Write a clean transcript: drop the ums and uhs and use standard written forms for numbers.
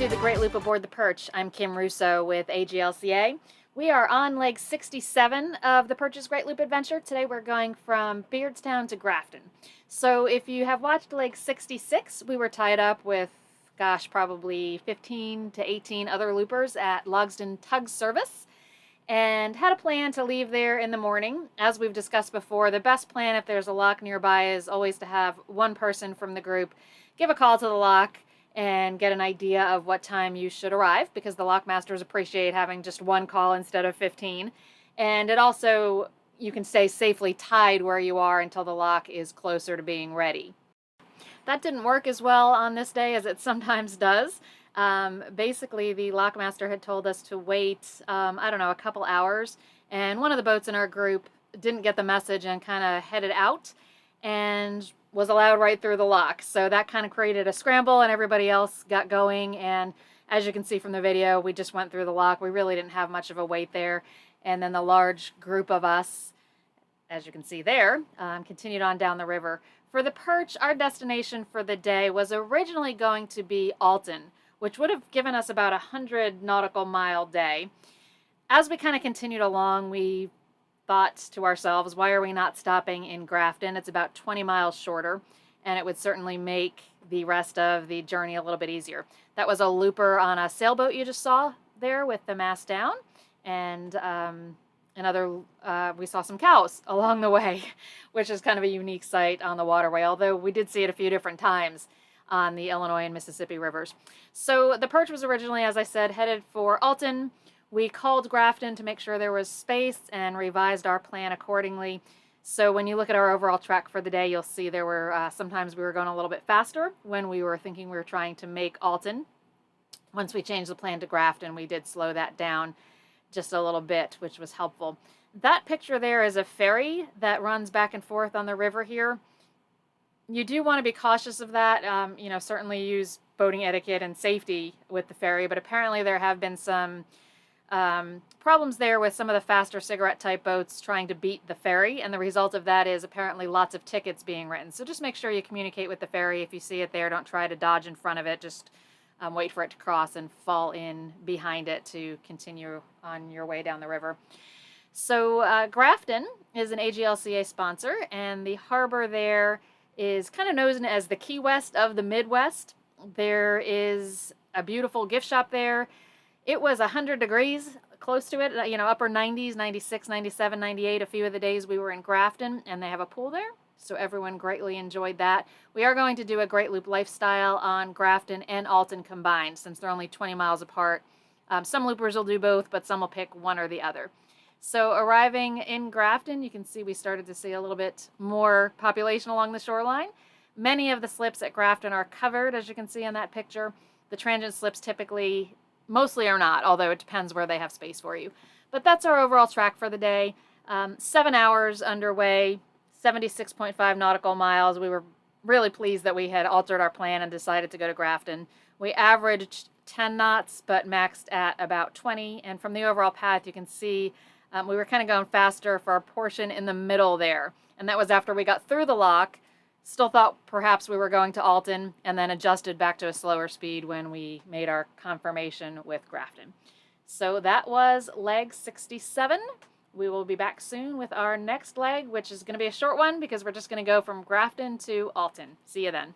to the Great Loop Aboard the Perch. I'm Kim Russo with AGLCA. We are on leg 67 of the Perch's Great Loop Adventure. Today we're going from Beardstown to Grafton. So if you have watched leg 66, we were tied up with, probably 15 to 18 other loopers at Logsdon Tug Service and had a plan to leave there in the morning. As we've discussed before, the best plan if there's a lock nearby is always to have one person from the group give a call to the lock and get an idea of what time you should arrive, because the lockmasters appreciate having just one call instead of 15. And it also, you can stay safely tied where you are until the lock is closer to being ready. That didn't work as well on this day as it sometimes does. Basically, the lockmaster had told us to wait, a couple hours, and one of the boats in our group didn't get the message and kind of headed out and was allowed right through the lock. So that kind of created a scramble and everybody else got going, and as you can see from the video, we just went through the lock. We really didn't have much of a wait there, and then the large group of us, as you can see there, continued on down the river. For the Perch, our destination for the day was originally going to be Alton, which would have given us about 100 nautical mile day. As we kind of continued along, we thought to ourselves, why are we not stopping in Grafton? It's about 20 miles shorter, and it would certainly make the rest of the journey a little bit easier. That was a looper on a sailboat you just saw there with the mast down, and we saw some cows along the way, which is kind of a unique sight on the waterway, although we did see it a few different times on the Illinois and Mississippi rivers. So the Perch was originally, as I said, headed for Alton. We called Grafton to make sure there was space and revised our plan accordingly. So when you look at our overall track for the day, you'll see there were sometimes we were going a little bit faster when we were thinking we were trying to make Alton. Once we changed the plan to Grafton, we did slow that down just a little bit, which was helpful. That picture there is a ferry that runs back and forth on the river here. You do want to be cautious of that. Certainly use boating etiquette and safety with the ferry, but apparently there have been some problems there with some of the faster cigarette type boats trying to beat the ferry, and the result of that is apparently lots of tickets being written. So just make sure you communicate with the ferry. If you see it there, don't try to dodge in front of it. Just wait for it to cross and fall in behind it to continue on your way down the river. So Grafton is an AGLCA sponsor, and the harbor there is kind of known as the Key West of the Midwest. There is a beautiful gift shop there. It was 100 degrees, close to it, upper 90s, 96, 97, 98, a few of the days we were in Grafton, and they have a pool there, so everyone greatly enjoyed that. We are going to do a Great Loop lifestyle on Grafton and Alton combined, since they're only 20 miles apart. Some loopers will do both, but some will pick one or the other. So arriving in Grafton, you can see we started to see a little bit more population along the shoreline. Many of the slips at Grafton are covered, as you can see in that picture. The transient slips mostly are not, although it depends where they have space for you. But that's our overall track for the day. 7 hours underway, 76.5 nautical miles. We were really pleased that we had altered our plan and decided to go to Grafton. We averaged 10 knots, but maxed at about 20. And from the overall path, you can see we were kind of going faster for a portion in the middle there. And that was after we got through the lock. Still thought perhaps we were going to Alton, and then adjusted back to a slower speed when we made our confirmation with Grafton. So that was leg 67. We will be back soon with our next leg, which is going to be a short one because we're just going to go from Grafton to Alton. See you then.